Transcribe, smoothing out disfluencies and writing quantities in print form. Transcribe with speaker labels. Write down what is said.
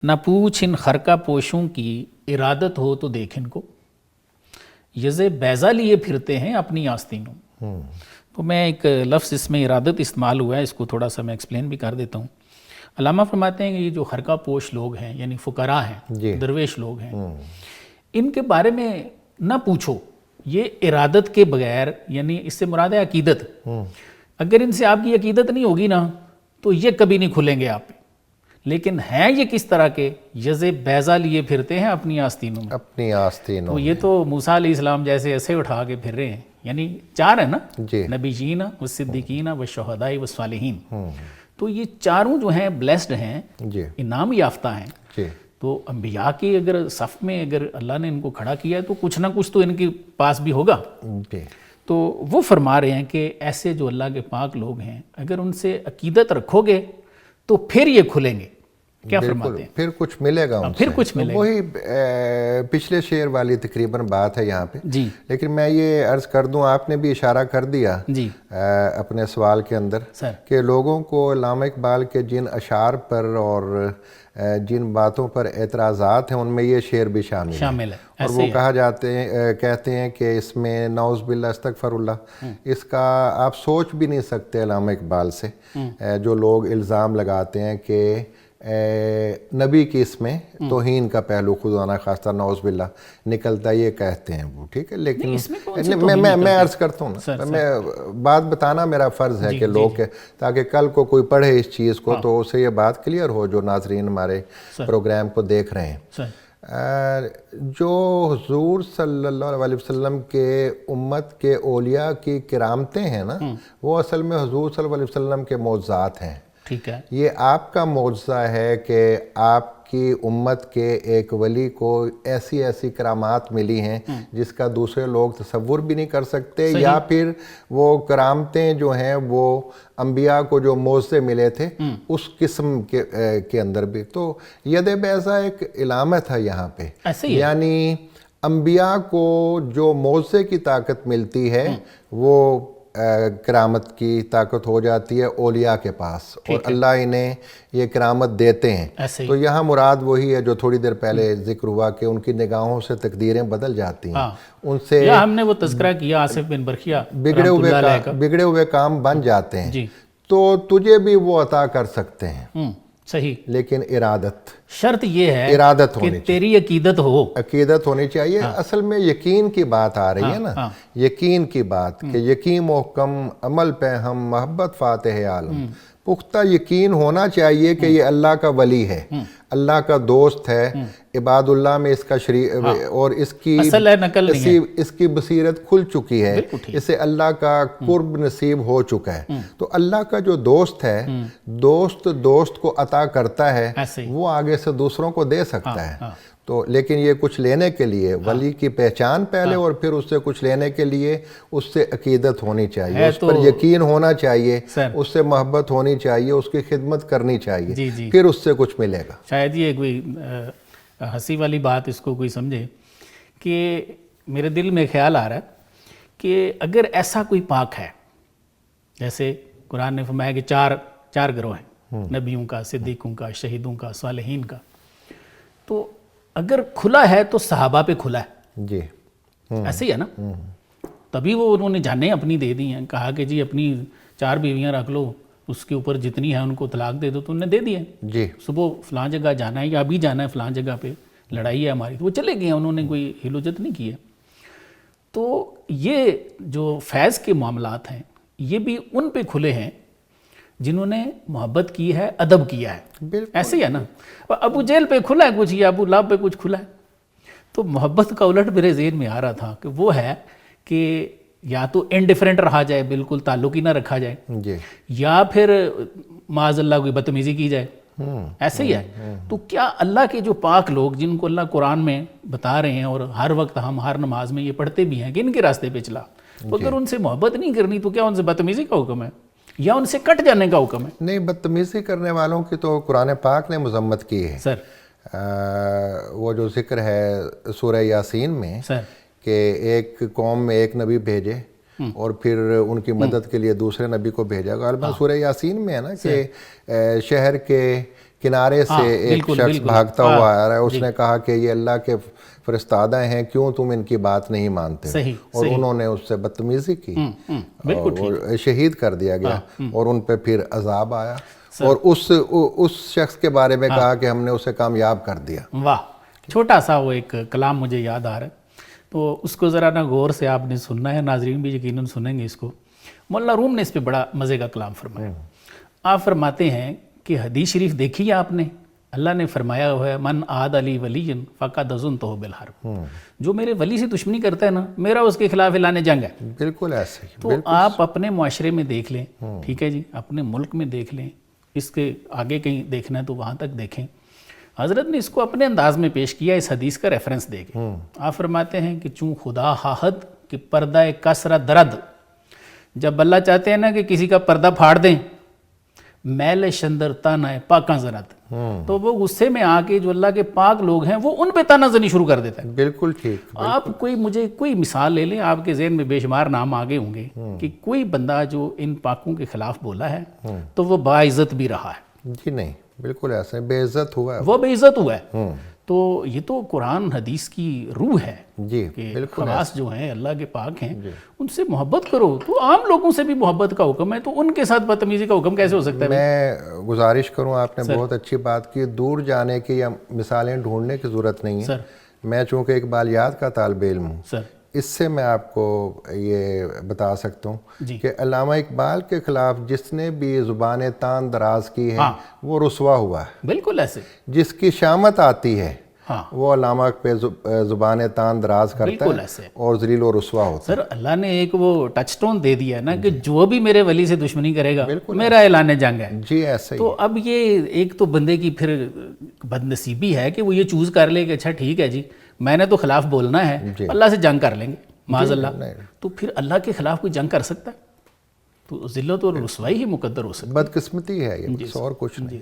Speaker 1: نہ پوچھ ان خرقہ پوشوں کی ارادت ہو تو دیکھ ان کو، یز بیضا لیے پھرتے ہیں اپنی آستینوں۔ تو میں ایک لفظ اس میں ارادت استعمال ہوا ہے، اس کو تھوڑا سا میں ایکسپلین بھی کر دیتا ہوں۔ علامہ فرماتے ہیں کہ یہ جو خرقہ پوش لوگ ہیں یعنی فقراء ہیں، درویش لوگ ہیں، ان کے بارے میں نہ پوچھو، یہ ارادت کے بغیر، یعنی اس سے مراد ہے عقیدت۔ اگر ان سے آپ کی عقیدت نہیں ہوگی نا تو یہ کبھی نہیں کھلیں گے آپ پہ۔ لیکن ہیں یہ کس طرح کے، یز بیضا لیے پھرتے ہیں اپنی آستینوں میں،
Speaker 2: اپنی آستینوں
Speaker 1: تو یہ تو موسیٰ علیہ السلام جیسے ایسے اٹھا کے پھر رہے ہیں، یعنی چار ہیں نا، نبیین والصدیقین والشہداء والصالحین، تو یہ چاروں جو ہیں بلیسڈ ہیں، انعام یافتہ ہیں۔ تو انبیاء کی اگر صف میں اگر اللہ نے ان کو کھڑا کیا ہے تو کچھ نہ کچھ تو ان کے پاس بھی ہوگا۔ تو وہ فرما رہے ہیں کہ ایسے جو اللہ کے پاک لوگ ہیں، اگر ان سے عقیدت رکھو گے تو پھر یہ کھلیں گے۔ کیا فرماتے ہیں؟
Speaker 2: پھر کچھ ملے گا ان سے،
Speaker 1: پھر کچھ ملے گا۔
Speaker 2: وہی پچھلے شعر والی تقریباً بات ہے یہاں پہ۔ لیکن میں یہ عرض کر دوں، آپ نے بھی اشارہ کر دیا اپنے سوال کے اندر کہ لوگوں کو علامہ اقبال کے جن اشعار پر اور جن باتوں پر اعتراضات ہیں ان میں یہ شعر بھی شامل ہے، اور وہ کہتے ہیں کہ اس میں نعوذ باللہ استغفر اللہ، اس کا آپ سوچ بھی نہیں سکتے علامہ اقبال سے، جو لوگ الزام لگاتے ہیں کہ نبی کی اس میں توہین کا پہلو خدا نہ خواستہ نعوذ باللہ نکلتا، یہ کہتے ہیں وہ، ٹھیک ہے۔ لیکن میں عرض کرتا ہوں نا، میں بات بتانا میرا فرض ہے کہ لوگ، تاکہ کل کو کوئی پڑھے اس چیز کو تو اسے یہ بات کلیئر ہو، جو ناظرین ہمارے پروگرام کو دیکھ رہے ہیں۔ جو حضور صلی اللہ علیہ وسلم کے امت کے اولیاء کی کرامتیں ہیں نا، وہ اصل میں حضور صلی اللہ علیہ وسلم کے معجزات ہیں۔ یہ آپ کا معجزہ ہے کہ آپ کی امت کے ایک ولی کو ایسی ایسی کرامات ملی ہیں جس کا دوسرے لوگ تصور بھی نہیں کر سکتے، یا پھر وہ کرامتیں جو ہیں وہ انبیاء کو جو معجزے ملے تھے اس قسم کے اندر بھی۔ تو ید بیضا ایک علامت ہے یہاں پہ، یعنی انبیاء کو جو معجزے کی طاقت ملتی ہے وہ کرامت کی طاقت ہو جاتی ہے اولیاء کے پاس، اور اللہ انہیں یہ کرامت دیتے ہیں۔ تو یہاں مراد وہی ہے جو تھوڑی دیر پہلے ذکر ہوا کہ ان کی نگاہوں سے تقدیریں بدل جاتی ہیں، ان سے
Speaker 1: ہم نے وہ تذکرہ کیا آصف بن برخیا،
Speaker 2: بگڑے ہوئے کام بن جاتے ہیں، تو تجھے بھی وہ عطا کر سکتے ہیں،
Speaker 1: صحیح،
Speaker 2: لیکن ارادت،
Speaker 1: شرط یہ ہے
Speaker 2: ارادت
Speaker 1: کہ تیری عقیدت ہو،
Speaker 2: عقیدت ہونی چاہیے۔ اصل میں یقین کی بات آ رہی ہے نا، یقین کی بات، کہ یقین محکم عمل پہ ہم محبت فاتح عالم، پختہ یقین ہونا چاہیے کہ یہ اللہ کا ولی ہے، اللہ کا دوست ہے، عباد اللہ میں اس کا شریک، اور اس کی بصیرت کھل چکی ہے، اسے اللہ کا قرب نصیب ہو چکا ہے۔ تو اللہ کا جو دوست ہے، دوست کو عطا کرتا ہے، وہ آگے سے دوسروں کو دے سکتا ہے۔ تو لیکن یہ کچھ لینے کے لیے ولی کی پہچان پہلے، اور پھر اس سے کچھ لینے کے لیے اس سے عقیدت ہونی چاہیے، اس پر یقین ہونا چاہیے، اس سے محبت ہونی چاہیے، اس کی خدمت کرنی چاہیے، پھر اس سے کچھ ملے گا۔
Speaker 1: شاید یہ کوئی ہنسی والی بات اس کو کوئی سمجھے کہ میرے دل میں خیال آ رہا ہے کہ اگر ایسا کوئی پاک ہے، جیسے قرآن نے فرمایا کہ چار گروہ ہیں، نبیوں کا، صدیقوں کا، شہیدوں کا، صالحین کا، تو اگر کھلا ہے تو صحابہ پہ کھلا ہے، ایسے ہی ہے نا، تبھی وہ انہوں نے جانیں اپنی دے دی ہیں، کہا کہ جی اپنی 4 بیویاں رکھ لو، اس کے اوپر جتنی ہیں ان کو طلاق دے دو، تو انہوں نے دے دیے، صبح فلاں جگہ جانا ہے یا ابھی جانا ہے فلاں جگہ پہ، لڑائی ہے ہماری، تو وہ چلے گئے ہیں، انہوں نے کوئی ہلوجت نہیں کی ہے۔ تو یہ جو فیض کے معاملات ہیں یہ بھی ان پہ کھلے ہیں جنہوں نے محبت کی ہے، ادب کیا ہے، ایسے ہی ہے نا۔ ابو جہل پہ کھلا ہے کچھ، یا ابو لہب پہ کچھ کھلا ہے، تو محبت کا الٹ میرے ذہن میں آ رہا تھا کہ وہ ہے کہ یا تو انڈیفرنٹ رہا جائے، بالکل تعلق ہی نہ رکھا جائے، یا پھر معاذ اللہ کوئی بدتمیزی کی جائے، ایسے ہی ہے۔ تو کیا اللہ کے جو پاک لوگ جن کو اللہ قرآن میں بتا رہے ہیں، اور ہر وقت ہم ہر نماز میں یہ پڑھتے بھی ہیں کہ ان کے راستے پہ چلا، تو اگر ان سے محبت نہیں کرنی تو کیا ان سے بدتمیزی کا حکم ہے یا ان سے کٹ جانے کا حکم ہے؟
Speaker 2: نہیں، بدتمیزی کرنے والوں کی تو قرآن پاک نے مذمت کی ہے
Speaker 1: سر۔
Speaker 2: وہ جو ذکر ہے سورہ یاسین میں کہ ایک قوم میں ایک نبی بھیجے اور پھر ان کی مدد کے لیے دوسرے نبی کو بھیجا، غالباً سورہ یاسین میں ہے نا، کہ شہر کے کنارے سے ایک شخص بھاگتا ہوا آ رہا ہے، اس نے کہا کہ یہ اللہ کے فرستادہ ہیں، کیوں تم ان کی بات نہیں مانتے، اور انہوں نے اس سے بدتمیزی کی اور شہید کر دیا گیا، اور ان پہ پھر عذاب آیا، اور اس شخص کے بارے میں کہا کہ ہم نے اسے کامیاب کر دیا۔
Speaker 1: واہ، چھوٹا سا وہ ایک کلام مجھے یاد آ رہا ہے، تو اس کو ذرا نا غور سے آپ نے سننا ہے، ناظرین بھی یقیناً سنیں گے اس کو۔ مولانا روم نے اس پہ بڑا مزے کا کلام فرمایا۔ آپ فرماتے ہیں کہ حدیث شریف دیکھی ہے آپ نے، اللہ نے فرمایا ہوا ہے من عاد علی ولی فقد اذنتہ بالحرب، جو میرے ولی سے دشمنی کرتا ہے نا، میرا اس کے خلاف اعلان جنگ ہے۔
Speaker 2: بالکل ایسے ہی۔
Speaker 1: تو آپ اپنے معاشرے میں دیکھ لیں، ٹھیک ہے جی، اپنے ملک میں دیکھ لیں، اس کے آگے کہیں دیکھنا ہے تو وہاں تک دیکھیں۔ حضرت نے اس کو اپنے انداز میں پیش کیا اس حدیث کا ریفرنس دے کے۔ آپ فرماتے ہیں کہ چون خدا خواہد کہ پردہ کسرت درد، جب اللہ چاہتے ہیں نا کہ کسی کا پردہ پھاڑ دیں، میل شندر تانہ پاکاں زنت، تو وہ غصے میں آ کے جو اللہ کے پاک لوگ ہیں وہ ان پہ تانہ زنی شروع کر دیتا ہے۔
Speaker 2: بالکل ٹھیک۔
Speaker 1: آپ مجھے کوئی مثال لے لیں، آپ کے ذہن میں بے شمار نام آگے ہوں گے کہ کوئی بندہ جو ان پاکوں کے خلاف بولا ہے تو وہ باعزت بھی رہا ہے۔
Speaker 2: جی نہیں، بالکل ایسے بے عزت ہوا ہے،
Speaker 1: وہ بے عزت ہوا ہے۔ تو یہ تو قرآن حدیث کی روح ہے
Speaker 2: جی،
Speaker 1: کہ خواص جو ہیں اللہ کے پاک ہیں ان سے محبت کرو۔ تو عام لوگوں سے بھی محبت کا حکم ہے، تو ان کے ساتھ بدتمیزی کا حکم کیسے ہو سکتا ہے؟
Speaker 2: میں گزارش کروں، آپ نے بہت اچھی بات کی، دور جانے کی یا مثالیں ڈھونڈنے کی ضرورت نہیں ہے۔ میں چونکہ اقبالیات کا طالب علم ہوں، اس سے میں آپ کو یہ بتا سکتا ہوں کہ علامہ اقبال کے خلاف جس نے بھی زبان تان دراز کی ہے وہ رسوا ہوا ہے۔
Speaker 1: بالکل ایسے
Speaker 2: جس کی شامت آتی ہے وہ علامہ پہ زبان تان دراز کرتا ہے اور ذلیل و رسوا ہوتا ہے۔
Speaker 1: سر اللہ نے ایک وہ ٹچ ٹون دے دیا نا کہ جو بھی میرے ولی سے دشمنی کرے گا میرا اعلان جنگ ہے۔
Speaker 2: جی ایسے ہی۔
Speaker 1: تو اب یہ ایک تو بندے کی پھر بد نصیبی ہے کہ وہ یہ چوز کر لے کہ اچھا ٹھیک ہے جی میں نے تو خلاف بولنا ہے، اللہ سے جنگ کر لیں گے معاذ اللہ، تو پھر اللہ کے خلاف کوئی جنگ کر سکتا ہے؟ تو ذلت اور رسوائی ہی مقدر ہو سکتا ہے۔
Speaker 2: بدقسمتی ہے یہ، اور کچھ نہیں۔